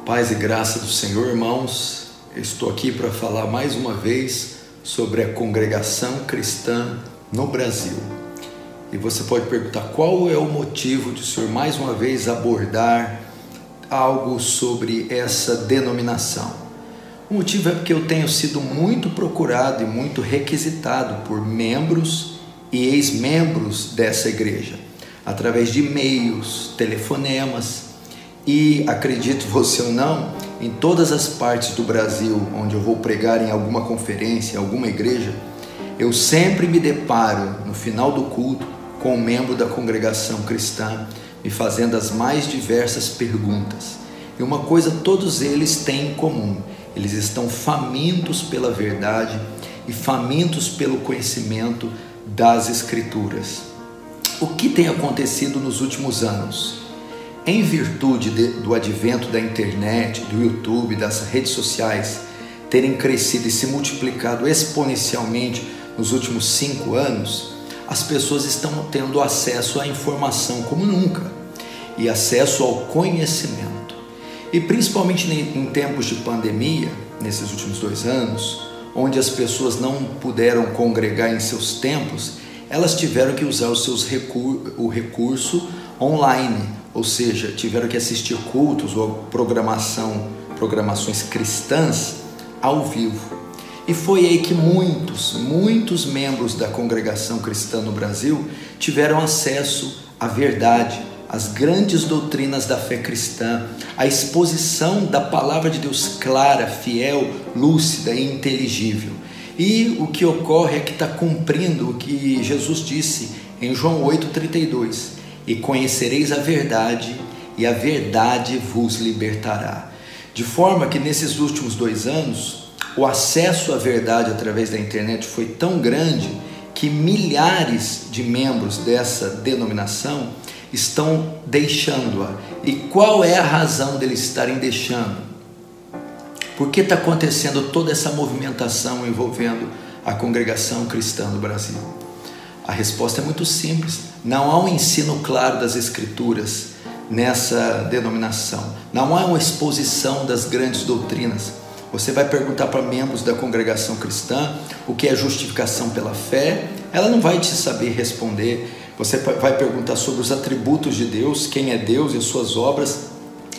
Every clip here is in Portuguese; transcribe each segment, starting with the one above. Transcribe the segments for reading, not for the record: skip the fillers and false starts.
Paz e graça do Senhor, irmãos. Eu estou aqui para falar mais uma vez sobre a congregação cristã no Brasil. E você pode perguntar qual é o motivo de o Senhor mais uma vez abordar algo sobre essa denominação. O motivo é porque eu tenho sido muito procurado e muito requisitado por membros e ex-membros dessa igreja, através de e-mails, telefonemas. E acredite você ou não, em todas as partes do Brasil onde eu vou pregar em alguma conferência, em alguma igreja, eu sempre me deparo no final do culto com um membro da congregação cristã me fazendo as mais diversas perguntas. E uma coisa todos eles têm em comum: eles estão famintos pela verdade e famintos pelo conhecimento das Escrituras. O que tem acontecido nos últimos anos? Em virtude do advento da internet, do YouTube, das redes sociais terem crescido e se multiplicado exponencialmente nos últimos 5 anos, as pessoas estão tendo acesso à informação como nunca e acesso ao conhecimento. E principalmente em tempos de pandemia, nesses últimos 2 anos, onde as pessoas não puderam congregar em seus templos, elas tiveram que usar o recurso online, ou seja, tiveram que assistir cultos ou programações cristãs ao vivo. E foi aí que muitos membros da congregação cristã no Brasil tiveram acesso à verdade, às grandes doutrinas da fé cristã, à exposição da palavra de Deus clara, fiel, lúcida e inteligível. E o que ocorre é que está cumprindo o que Jesus disse em João 8,32. E conhecereis a verdade, e a verdade vos libertará. De forma que nesses últimos 2 anos, o acesso à verdade através da internet foi tão grande que milhares de membros dessa denominação estão deixando-a. E qual é a razão deles estarem deixando? Por que está acontecendo toda essa movimentação envolvendo a congregação cristã no Brasil? A resposta é muito simples: não há um ensino claro das Escrituras nessa denominação, não há uma exposição das grandes doutrinas. Você vai perguntar para membros da congregação cristã o que é justificação pela fé, ela não vai te saber responder. Você vai perguntar sobre os atributos de Deus, quem é Deus e as suas obras,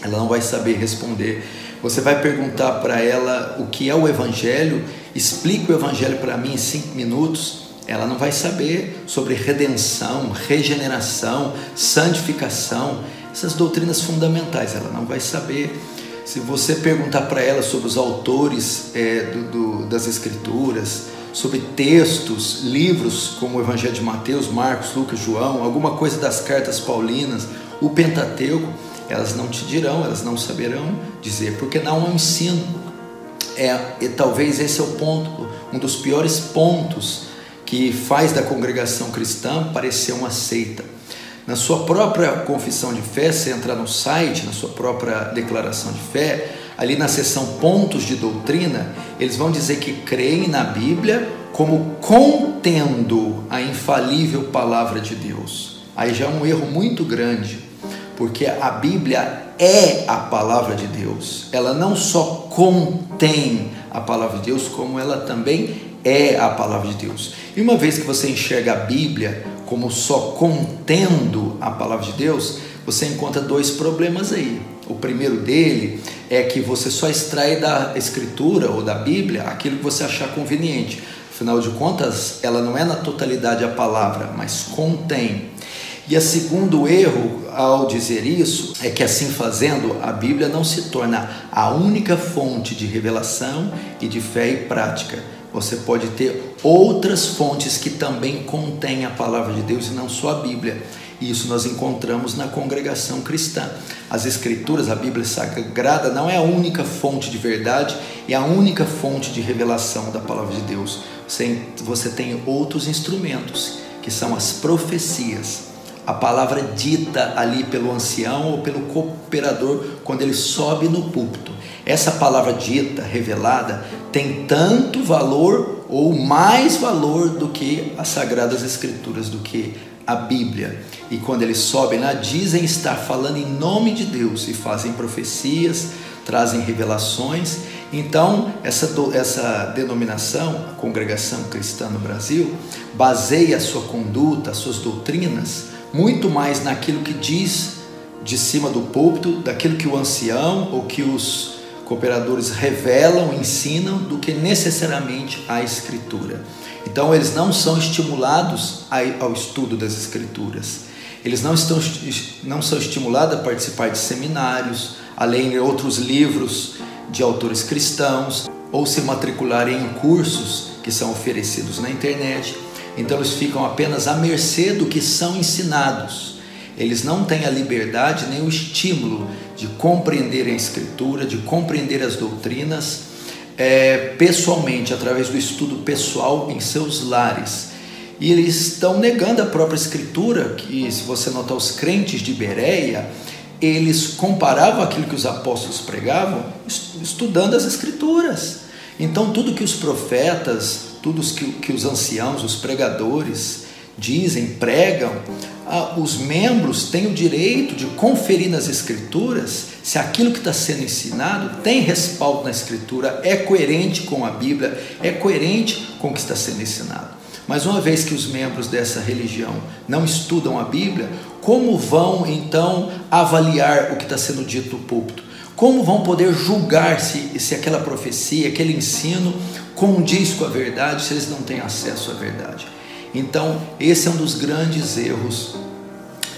ela não vai saber responder. Você vai perguntar para ela o que é o Evangelho, explica o Evangelho para mim em 5 minutos, ela não vai saber sobre redenção, regeneração, santificação, essas doutrinas fundamentais, ela não vai saber. Se você perguntar para ela sobre os autores das Escrituras, sobre textos, livros como o Evangelho de Mateus, Marcos, Lucas, João, alguma coisa das cartas paulinas, o Pentateuco, elas não te dirão, elas não saberão dizer, porque não há um ensino. E talvez esse é o ponto, um dos piores pontos que faz da congregação cristã parecer uma seita. Na sua própria confissão de fé, você entra no site, na sua própria declaração de fé, ali na seção pontos de doutrina, eles vão dizer que creem na Bíblia como contendo a infalível palavra de Deus. Aí já é um erro muito grande, porque a Bíblia é a palavra de Deus. Ela não só contém a palavra de Deus, como ela também é a palavra de Deus. E uma vez que você enxerga a Bíblia como só contendo a palavra de Deus, você encontra 2 problemas aí. O primeiro dele é que você só extrai da Escritura ou da Bíblia aquilo que você achar conveniente. Afinal de contas, ela não é na totalidade a palavra, mas contém. E o segundo erro ao dizer isso é que, assim fazendo, a Bíblia não se torna a única fonte de revelação e de fé e prática. Você pode ter outras fontes que também contêm a palavra de Deus e não só a Bíblia. E isso nós encontramos na congregação cristã. As Escrituras, a Bíblia Sagrada, não é a única fonte de verdade e a única fonte de revelação da palavra de Deus. Você tem outros instrumentos, que são as profecias. A palavra dita ali pelo ancião ou pelo cooperador quando ele sobe no púlpito. Essa palavra dita, revelada, tem tanto valor ou mais valor do que as Sagradas Escrituras, do que a Bíblia. E quando eles sobem lá, dizem estar falando em nome de Deus e fazem profecias, trazem revelações. Então, essa denominação, a Congregação Cristã no Brasil, baseia a sua conduta, as suas doutrinas, muito mais naquilo que diz de cima do púlpito, daquilo que o ancião ou que os cooperadores revelam, ensinam, do que necessariamente a Escritura. Então, eles não são estimulados ao estudo das Escrituras. Eles não são estimulados a participar de seminários, a ler outros livros de autores cristãos, ou se matricularem em cursos que são oferecidos na internet. Então eles ficam apenas à mercê do que são ensinados. Eles não têm a liberdade nem o estímulo de compreender a Escritura, de compreender as doutrinas pessoalmente, através do estudo pessoal em seus lares. E eles estão negando a própria Escritura, que, se você notar, os crentes de Bereia, eles comparavam aquilo que os apóstolos pregavam estudando as Escrituras. Então tudo que os profetas, tudo que os anciãos, os pregadores dizem, pregam, os membros têm o direito de conferir nas Escrituras se aquilo que está sendo ensinado tem respaldo na Escritura, é coerente com a Bíblia, é coerente com o que está sendo ensinado. Mas uma vez que os membros dessa religião não estudam a Bíblia, como vão então avaliar o que está sendo dito no púlpito? Como vão poder julgar se aquela profecia, aquele ensino condiz com a verdade, se eles não têm acesso à verdade? Então, esse é um dos grandes erros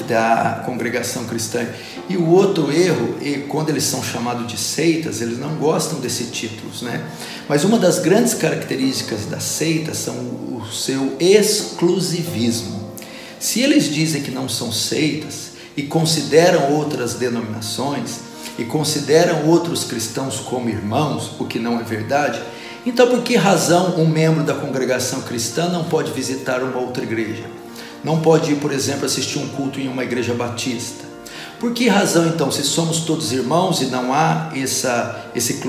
da congregação cristã. E o outro erro, quando eles são chamados de seitas, eles não gostam desses títulos, né? Mas uma das grandes características das seitas são o seu exclusivismo. Se eles dizem que não são seitas e consideram outras denominações e consideram outros cristãos como irmãos, o que não é verdade, então por que razão um membro da congregação cristã não pode visitar uma outra igreja? Não pode ir, por exemplo, assistir um culto em uma igreja batista? Por que razão, então, se somos todos irmãos e não há esse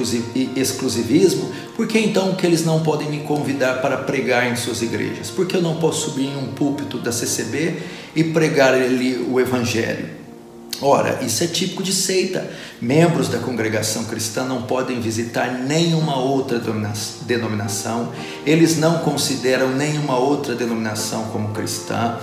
exclusivismo, por que então que eles não podem me convidar para pregar em suas igrejas? Por que eu não posso subir em um púlpito da CCB e pregar ali o Evangelho? Ora, isso é típico de seita. Membros da congregação cristã não podem visitar nenhuma outra denominação, eles não consideram nenhuma outra denominação como cristã,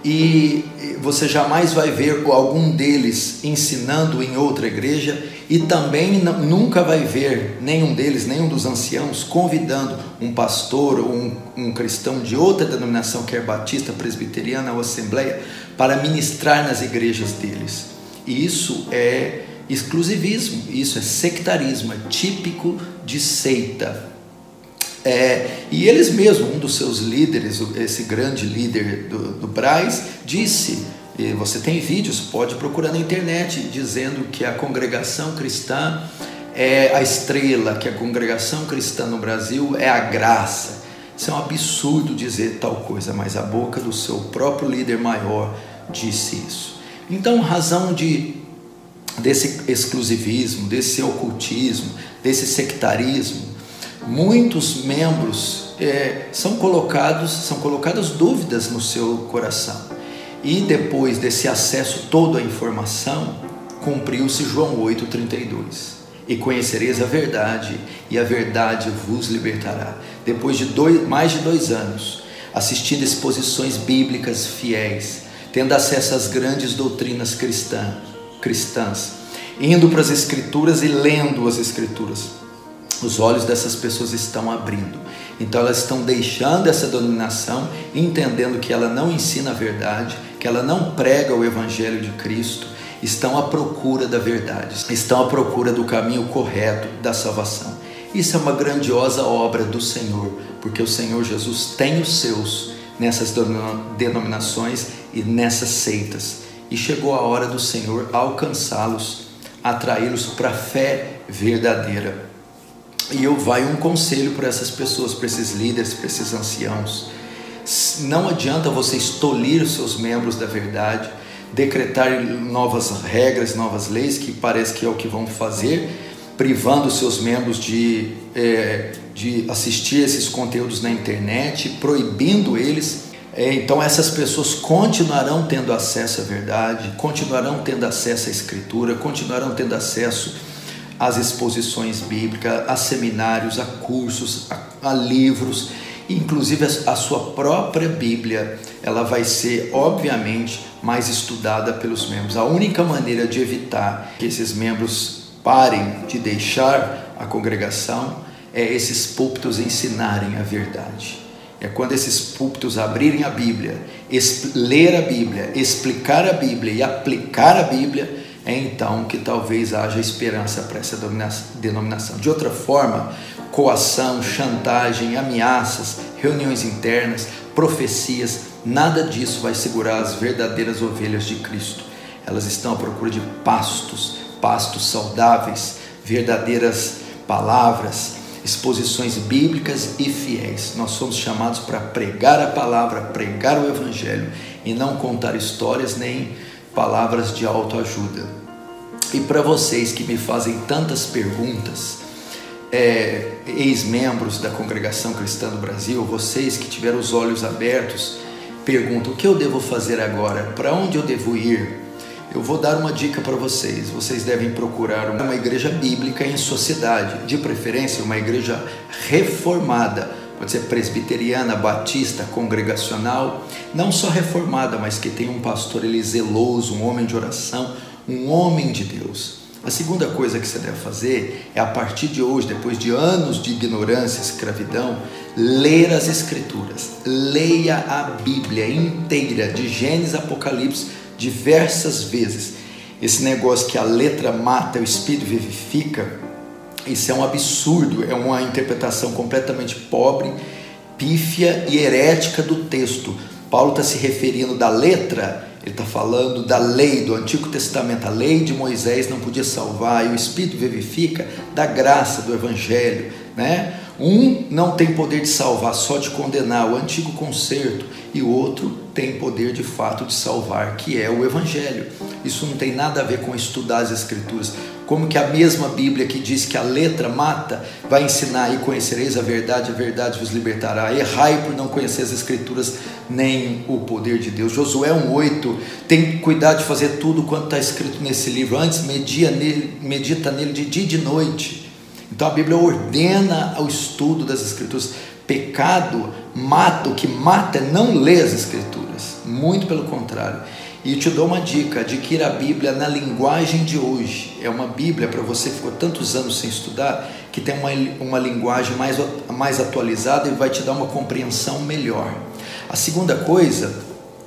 e você jamais vai ver algum deles ensinando em outra igreja, e também nunca vai ver nenhum deles, nenhum dos anciãos, convidando um pastor ou um cristão de outra denominação, quer batista, presbiteriana ou assembleia, para ministrar nas igrejas deles. E isso é exclusivismo, isso é sectarismo, é típico de seita. E eles mesmos, um dos seus líderes, esse grande líder do Braz, disse, e você tem vídeos, pode procurar na internet, dizendo que a congregação cristã é a estrela, que a congregação cristã no Brasil é a graça. Isso é um absurdo dizer tal coisa, mas a boca do seu próprio líder maior disse isso. Então, razão desse exclusivismo, desse ocultismo, desse sectarismo, muitos membros são colocadas dúvidas no seu coração. E depois desse acesso todo à informação, cumpriu-se João 8,32. E conhecereis a verdade, e a verdade vos libertará. Depois de mais de 2 anos, assistindo exposições bíblicas fiéis, tendo acesso às grandes doutrinas cristãs, indo para as Escrituras e lendo as Escrituras, os olhos dessas pessoas estão abrindo. Então elas estão deixando essa denominação, entendendo que ela não ensina a verdade, que ela não prega o Evangelho de Cristo, estão à procura da verdade, estão à procura do caminho correto da salvação. Isso é uma grandiosa obra do Senhor, porque o Senhor Jesus tem os seus nessas denominações e nessas seitas, e chegou a hora do Senhor alcançá-los, atraí-los para a fé verdadeira. E vai um conselho para essas pessoas, para esses líderes, para esses anciãos: não adianta vocês tolir os seus membros da verdade, decretar novas regras, novas leis, que parece que é o que vão fazer, privando os seus membros de assistir esses conteúdos na internet, proibindo eles. Então essas pessoas continuarão tendo acesso à verdade, continuarão tendo acesso à Escritura, continuarão tendo acesso às exposições bíblicas, a seminários, a cursos, a livros, inclusive a sua própria Bíblia, ela vai ser, obviamente, mais estudada pelos membros. A única maneira de evitar que esses membros parem de deixar a congregação é esses púlpitos ensinarem a verdade. É quando esses púlpitos abrirem a Bíblia, ler a Bíblia, explicar a Bíblia e aplicar a Bíblia, é então que talvez haja esperança para essa denominação. De outra forma, coação, chantagem, ameaças, reuniões internas, profecias, nada disso vai segurar as verdadeiras ovelhas de Cristo. Elas estão à procura de pastos saudáveis, verdadeiras palavras, exposições bíblicas e fiéis. Nós somos chamados para pregar a palavra, pregar o Evangelho e não contar histórias nem palavras de autoajuda. E para vocês que me fazem tantas perguntas, ex-membros da Congregação Cristã do Brasil, vocês que tiveram os olhos abertos, perguntam: o que eu devo fazer agora? Para onde eu devo ir? Eu vou dar uma dica para vocês. Vocês devem procurar uma igreja bíblica em sua cidade, de preferência uma igreja reformada, pode ser presbiteriana, batista, congregacional, não só reformada, mas que tenha um pastor zeloso, um homem de oração, um homem de Deus. A segunda coisa que você deve fazer é, a partir de hoje, depois de anos de ignorância, escravidão, ler as Escrituras. Leia a Bíblia inteira, de Gênesis a Apocalipse, diversas vezes. Esse negócio que a letra mata, o Espírito vivifica, isso é um absurdo, é uma interpretação completamente pobre, pífia e herética do texto. Paulo está se referindo da letra, ele está falando da lei do Antigo Testamento. A lei de Moisés não podia salvar, e o Espírito vivifica da graça do Evangelho, né? Um não tem poder de salvar, só de condenar, o antigo concerto, e o outro tem poder de fato de salvar, que é o Evangelho. Isso não tem nada a ver com estudar as Escrituras. Como que a mesma Bíblia que diz que a letra mata, vai ensinar: e conhecereis a verdade vos libertará. Errai por não conhecer as Escrituras, nem o poder de Deus. Josué 1,8, tem que cuidar de fazer tudo quanto está escrito nesse livro. Antes medita nele de dia e de noite. Então a Bíblia ordena o estudo das Escrituras. Pecado mata, o que mata é não ler as Escrituras, muito pelo contrário. E eu te dou uma dica: adquira a Bíblia na linguagem de hoje. É uma Bíblia para você que ficou tantos anos sem estudar, que tem uma linguagem mais atualizada e vai te dar uma compreensão melhor. A segunda coisa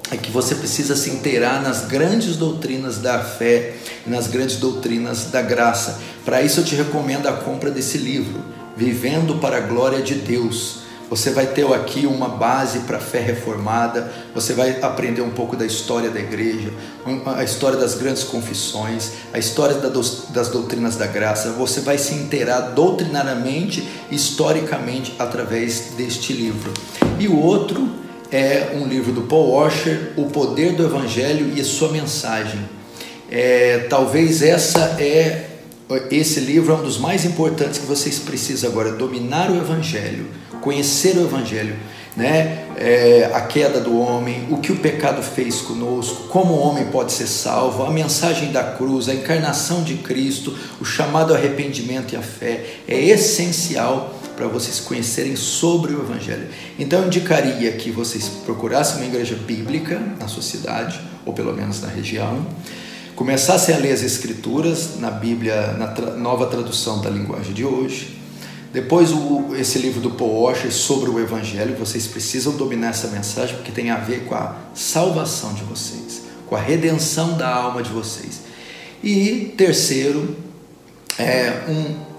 é que você precisa se inteirar nas grandes doutrinas da fé, nas grandes doutrinas da graça. Para isso eu te recomendo a compra desse livro, Vivendo para a Glória de Deus. Você vai ter aqui uma base para a fé reformada, você vai aprender um pouco da história da igreja, a história das grandes confissões, a história das doutrinas da graça. Você vai se inteirar doutrinariamente, historicamente, através deste livro. E o outro é um livro do Paul Washer, O Poder do Evangelho e a Sua Mensagem. Talvez esse livro é um dos mais importantes que vocês precisam agora: dominar o Evangelho, conhecer o Evangelho, né? A queda do homem, o que o pecado fez conosco, como o homem pode ser salvo, a mensagem da cruz, a encarnação de Cristo, o chamado ao arrependimento e a fé. É essencial para vocês conhecerem sobre o Evangelho. Então eu indicaria que vocês procurassem uma igreja bíblica na sua cidade, ou pelo menos na região, começassem a ler as Escrituras na Bíblia, na nova tradução da linguagem de hoje. Depois esse livro do Paul Washer sobre o Evangelho. Vocês precisam dominar essa mensagem, porque tem a ver com a salvação de vocês, com a redenção da alma de vocês. E terceiro,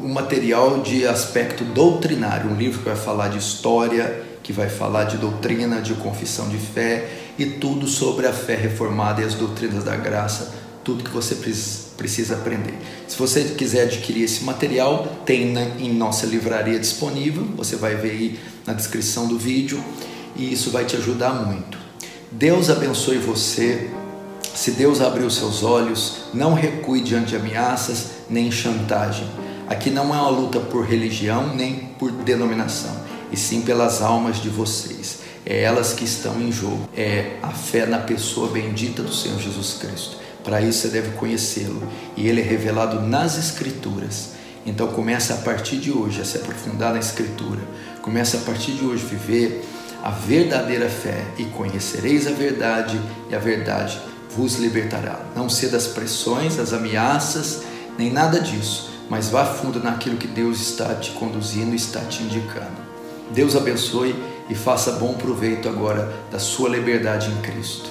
um material de aspecto doutrinário, um livro que vai falar de história, que vai falar de doutrina, de confissão de fé e tudo sobre a fé reformada e as doutrinas da graça, tudo que você precisa aprender. Se você quiser adquirir esse material, tem em nossa livraria disponível, você vai ver aí na descrição do vídeo, e isso vai te ajudar muito. Deus abençoe você. Se Deus abrir os seus olhos, não recue diante de ameaças nem chantagem. Aqui não é uma luta por religião nem por denominação, e sim pelas almas de vocês. é elas que estão em jogo, é a fé na pessoa bendita do Senhor Jesus Cristo. Para isso você deve conhecê-lo, e ele é revelado nas Escrituras. Então começa a partir de hoje a se aprofundar na Escritura, começa a partir de hoje viver a verdadeira fé, e conhecereis a verdade, e a verdade vos libertará. Não ceda das pressões, das ameaças, nem nada disso, mas vá fundo naquilo que Deus está te conduzindo, está te indicando. Deus abençoe e faça bom proveito agora da sua liberdade em Cristo.